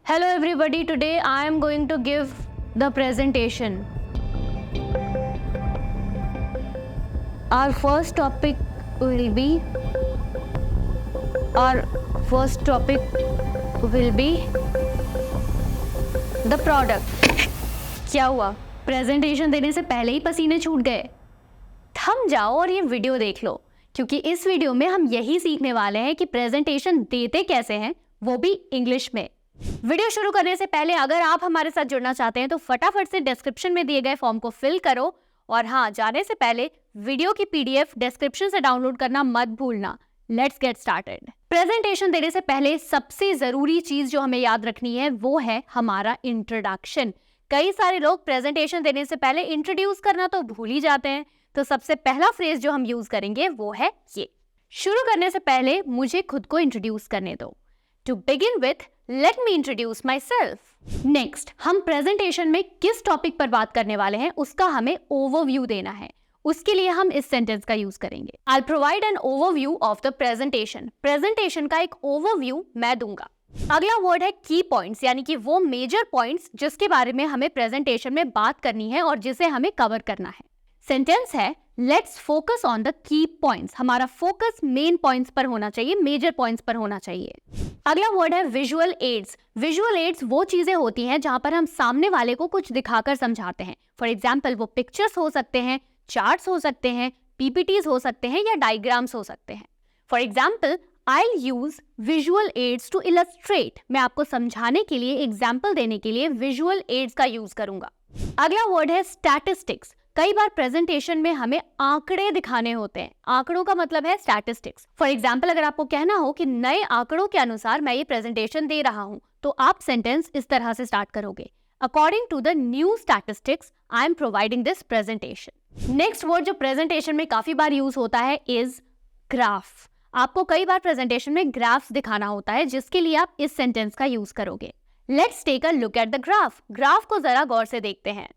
Hello everybody, today I am going to give the presentation. Our first topic will be the product. क्या हुआ? Presentation देने से पहले ही पसीने छूट गए? थम जाओ और ये वीडियो देख लो, क्योंकि इस वीडियो में हम यही सीखने वाले हैं कि प्रेजेंटेशन देते कैसे हैं, वो भी इंग्लिश में। वीडियो शुरू करने से पहले अगर आप हमारे साथ जुड़ना चाहते हैं तो फटाफट से डिस्क्रिप्शन में दिए गए फॉर्म को फिल करो, और हाँ, जाने से पहले वीडियो की पीडीएफ डिस्क्रिप्शन से डाउनलोड करना मत भूलना। Let's get started. प्रेजेंटेशन देने से पहले सबसे जरूरी चीज जो हमें याद रखनी है वो है हमारा इंट्रोडक्शन। कई सारे लोग प्रेजेंटेशन देने से पहले इंट्रोड्यूस करना तो भूल ही जाते हैं, तो सबसे पहला फ्रेज जो हम यूज करेंगे वो है ये। शुरू करने से पहले मुझे खुद को इंट्रोड्यूस करने दो। To begin with, let me introduce myself. Next, हम प्रेजेंटेशन में किस टॉपिक पर बात करने वाले हैं उसका हमें ओवरव्यू देना है। उसके लिए हम इस सेंटेंस का यूज करेंगे। I'll provide an overview of the presentation. Presentation का एक ओवरव्यू मैं दूंगा। अगला वर्ड है की पॉइंट्स, यानी कि वो मेजर पॉइंट्स जिसके बारे में हमें प्रेजेंटेशन में बात करनी है और जिसे हमें कवर करना है। सेंटेंस है let's focus on the key points. हमारा फोकस मेन पॉइंट्स पर होना चाहिए, मेजर पॉइंट्स पर होना चाहिए। अगला वर्ड है विजुअल एड्स। विजुअल एड्स वो चीजें होती हैं जहां पर हम सामने वाले को कुछ दिखाकर समझाते हैं। फॉर एग्जाम्पल, वो पिक्चर्स हो सकते हैं, चार्ट्स हो सकते हैं, पीपीटीज हो सकते हैं या डायग्राम्स हो सकते हैं। For example, I'll use visual aids to illustrate. मैं आपको समझाने के लिए, एग्जाम्पल देने के लिए विजुअल एड्स का यूज करूंगा। अगला वर्ड है स्टैटिस्टिक्स। कई बार प्रेजेंटेशन में हमें आंकड़े दिखाने होते हैं। आंकड़ों का मतलब है स्टैटिस्टिक्स। फॉर एग्जाम्पल, अगर आपको कहना हो कि नए आंकड़ों के अनुसार मैं ये प्रेजेंटेशन दे रहा हूं, तो आप सेंटेंस इस तरह से स्टार्ट करोगे, according to the new statistics I am providing this presentation. Next word जो प्रेजेंटेशन में काफी बार यूज होता है इज ग्राफ। आपको कई बार प्रेजेंटेशन में ग्राफ्स दिखाना होता है, जिसके लिए आप इस सेंटेंस का यूज करोगे। Let's take a look at the graph. Graph को जरा गौर से देखते हैं।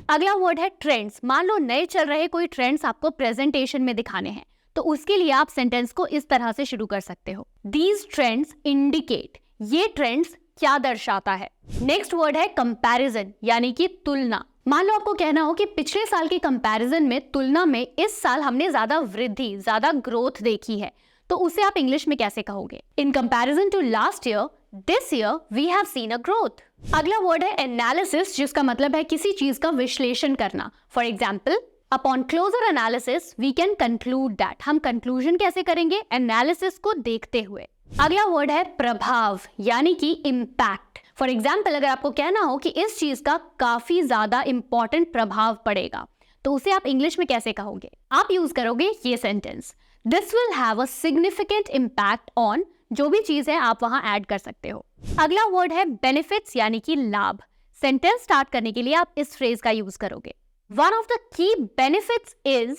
अगला वर्ड है ट्रेंड्स। मान लो नए चल रहे कोई ट्रेंड्स आपको प्रेजेंटेशन में दिखाने हैं, तो उसके लिए आप सेंटेंस को इस तरह से शुरू कर सकते हो, दीज ट्रेंड्स इंडिकेट। ये ट्रेंड्स क्या दर्शाता है। नेक्स्ट वर्ड है कंपैरिजन, यानी कि तुलना। मान लो आपको कहना हो कि पिछले साल के कंपैरिजन में तुलना में इस साल हमने ज्यादा वृद्धि, ज्यादा ग्रोथ देखी है, तो उसे आप इंग्लिश में कैसे कहोगे? In comparison to last year, this year we have seen a growth. अगला वर्ड है एनालिसिस, जिसका मतलब है किसी चीज का विश्लेषण करना। For example, upon closer analysis we can conclude that. हम कंक्लूजन कैसे करेंगे? एनालिसिस को देखते हुए। अगला वर्ड है प्रभाव, यानी कि इम्पैक्ट। फॉर एग्जाम्पल, अगर आपको कहना हो कि इस चीज का काफी ज्यादा इंपॉर्टेंट प्रभाव पड़ेगा, तो उसे आप इंग्लिश में कैसे कहोगे? आप यूज करोगे ये sentence, this will have a significant impact on. जो भी चीज है आप वहां ऐड कर सकते हो। अगला वर्ड है बेनिफिट्स, यानी कि लाभ। सेंटेंस स्टार्ट करने के लिए आप इस फ्रेज का यूज करोगे, one of the key benefits is,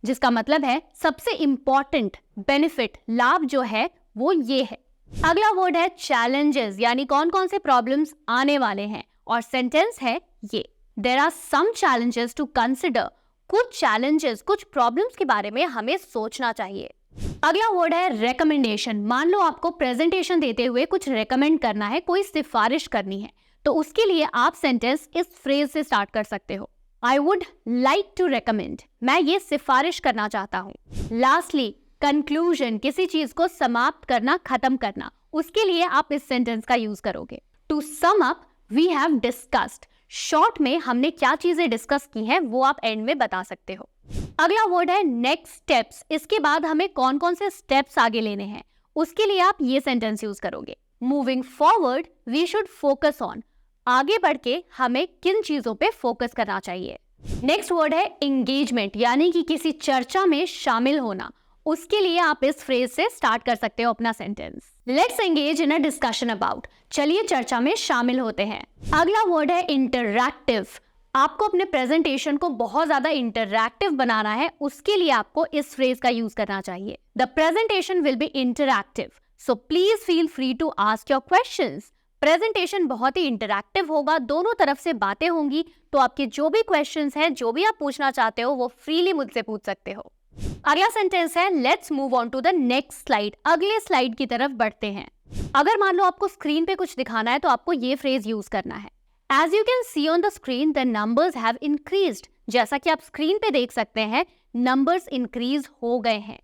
जिसका मतलब है सबसे इंपॉर्टेंट बेनिफिट, लाभ जो है वो ये है। अगला वर्ड है चैलेंजेस, यानी कौन कौन से प्रॉब्लम्स आने वाले हैं, और सेंटेंस है ये, there are some challenges to consider. कुछ चैलेंजेस, कुछ प्रॉब्लम्स के बारे में हमें सोचना चाहिए। अगला वर्ड है रेकमेंडेशन। मान लो आपको प्रेजेंटेशन देते हुए कुछ रेकमेंड करना है, कोई सिफारिश करनी है, तो उसके लिए आप सेंटेंस इस फ्रेज से स्टार्ट कर सकते हो, I would like to recommend. मैं ये सिफारिश करना चाहता हूँ। लास्टली, कंक्लूजन, किसी चीज को समाप्त करना, खत्म करना, उसके लिए आप इस सेंटेंस का यूज करोगे, to sum up we have discussed. Short में हमने क्या चीजें डिस्कस की हैं वो आप एंड में बता सकते हो। अगला वर्ड है नेक्स्ट स्टेप्स। इसके बाद हमें कौन कौन से स्टेप्स आगे लेने हैं, उसके लिए आप ये सेंटेंस यूज करोगे, moving forward we should focus on. आगे बढ़ के हमें किन चीजों पे फोकस करना चाहिए। नेक्स्ट वर्ड है एंगेजमेंट, यानी कि किसी चर्चा में शामिल होना। उसके लिए आप इस फ्रेज से स्टार्ट कर सकते हो अपना sentence, let's engage in a discussion about. चलिए चर्चा में शामिल होते हैं। अगला वर्ड है इंटरैक्टिव। आपको अपने प्रेजेंटेशन को बहुत ज्यादा इंटरैक्टिव बनाना है, उसके लिए आपको इस फ्रेज का यूज करना चाहिए, the presentation will be interactive, so please feel free to ask your questions. Presentation बहुत ही इंटरैक्टिव होगा, दोनों तरफ से बातें होंगी, तो आपके जो भी क्वेश्चंस हैं, जो भी आप पूछना चाहते हो, वो फ्रीली मुझसे पूछ सकते हो। अगला सेंटेंस है let's move on to the next slide. अगले स्लाइड की तरफ बढ़ते हैं। अगर मान लो आपको स्क्रीन पे कुछ दिखाना है तो आपको ये फ्रेज यूज करना है, as you can see on the screen the numbers have increased. जैसा कि आप स्क्रीन पे देख सकते हैं, नंबर्स इंक्रीज हो गए हैं।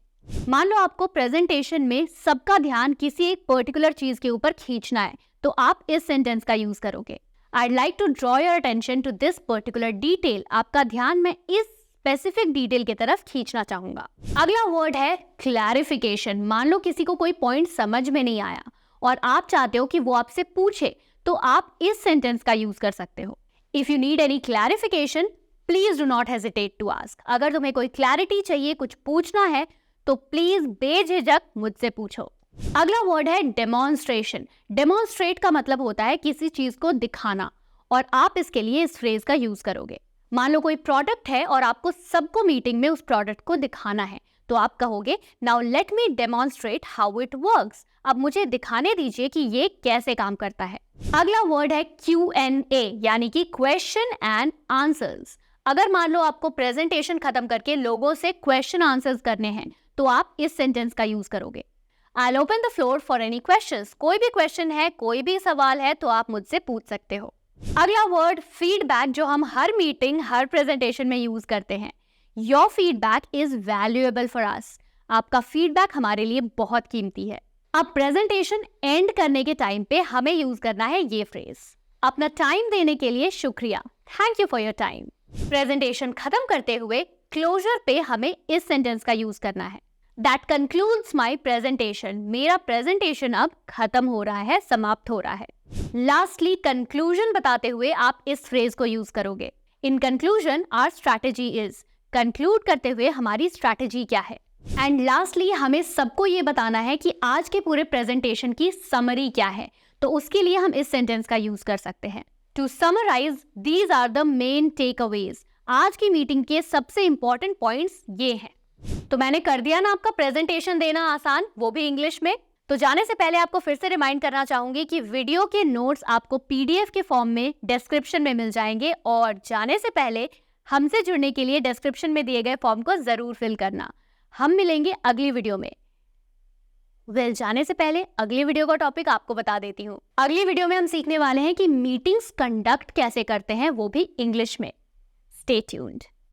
मान लो आपको प्रेजेंटेशन में सबका ध्यान किसी एक पर्टिकुलर चीज के ऊपर खींचना है, तो आप इस सेंटेंस का यूज करोगे, I'd like to draw your attention to this particular detail। आपका ध्यान मैं इस स्पेसिफिक डिटेल की तरफ खींचना चाहूंगा। अगला वर्ड है क्लैरिफिकेशन। मान लो किसी को कोई पॉइंट समझ में नहीं आया और आप चाहते हो कि वो आपसे पूछे, तो आप इस सेंटेंस का यूज कर सकते हो, if you need any clarification please do not hesitate to ask. अगर तुम्हें कोई क्लैरिटी चाहिए, कुछ पूछना है, तो प्लीज बेझिझक मुझसे पूछो। अगला वर्ड है डेमोन्स्ट्रेशन। डेमोन्स्ट्रेट का मतलब होता है किसी चीज को दिखाना, और आप इसके लिए इस फ्रेज का यूज करोगे। मान लो कोई प्रोडक्ट है और आपको सबको मीटिंग में उस प्रोडक्ट को दिखाना है, तो आप कहोगे now let me demonstrate how it works. अब मुझे दिखाने दीजिए कि ये कैसे काम करता है। अगला वर्ड है Q&A, यानी कि क्वेश्चन एंड आंसर्स। अगर मान लो आपको प्रेजेंटेशन खत्म करके लोगों से क्वेश्चन आंसर्स करने हैं, तो आप इस सेंटेंस का यूज करोगे, I'll open the floor for any questions। कोई भी क्वेश्चन है, कोई भी सवाल है, तो आप मुझसे पूछ सकते हो। अगला वर्ड फीडबैक, जो हम हर मीटिंग, हर प्रेजेंटेशन में यूज करते हैं। Your feedback is valuable for us। आपका फीडबैक हमारे लिए बहुत कीमती है। अब प्रेजेंटेशन एंड करने के टाइम पे हमें यूज करना है ये फ्रेज, अपना टाइम देने के लिए शुक्रिया, thank you for your time. Presentation खत्म करते हुए क्लोजर पे हमें इस सेंटेंस का यूज करना है, That concludes my presentation। मेरा प्रेजेंटेशन अब खत्म हो रहा है, समाप्त हो रहा है। लास्टली कंक्लूजन बताते हुए आप इस फ्रेज को यूज करोगे, in conclusion our strategy is. Conclude करते हुए हमारी स्ट्रैटेजी क्या है। एंड लास्टली हमें सबको ये बताना है कि आज के पूरे प्रेजेंटेशन की समरी क्या है, तो उसके लिए हम इस सेंटेंस का यूज कर सकते हैं, to summarise these are the main takeaways. आज की मीटिंग के सबसे इंपॉर्टेंट पॉइंट्स ये हैं। तो मैंने कर दिया ना आपका प्रेजेंटेशन देना आसान, वो भी इंग्लिश में। तो जाने से पहले आपको फिर से रिमाइंड करना चाहूंगी कि वीडियो के नोट्स आपको पीडीएफ के फॉर्म में डिस्क्रिप्शन में मिल जाएंगे, और जाने से पहले हमसे जुड़ने के लिए डिस्क्रिप्शन में दिए गए फॉर्म को जरूर फिल करना। हम मिलेंगे अगली वीडियो में। जाने से पहले अगली वीडियो का टॉपिक आपको बता देती हूँ। अगली वीडियो में हम सीखने वाले हैं कि मीटिंग्स कंडक्ट कैसे करते हैं, वो भी इंग्लिश में। Stay tuned.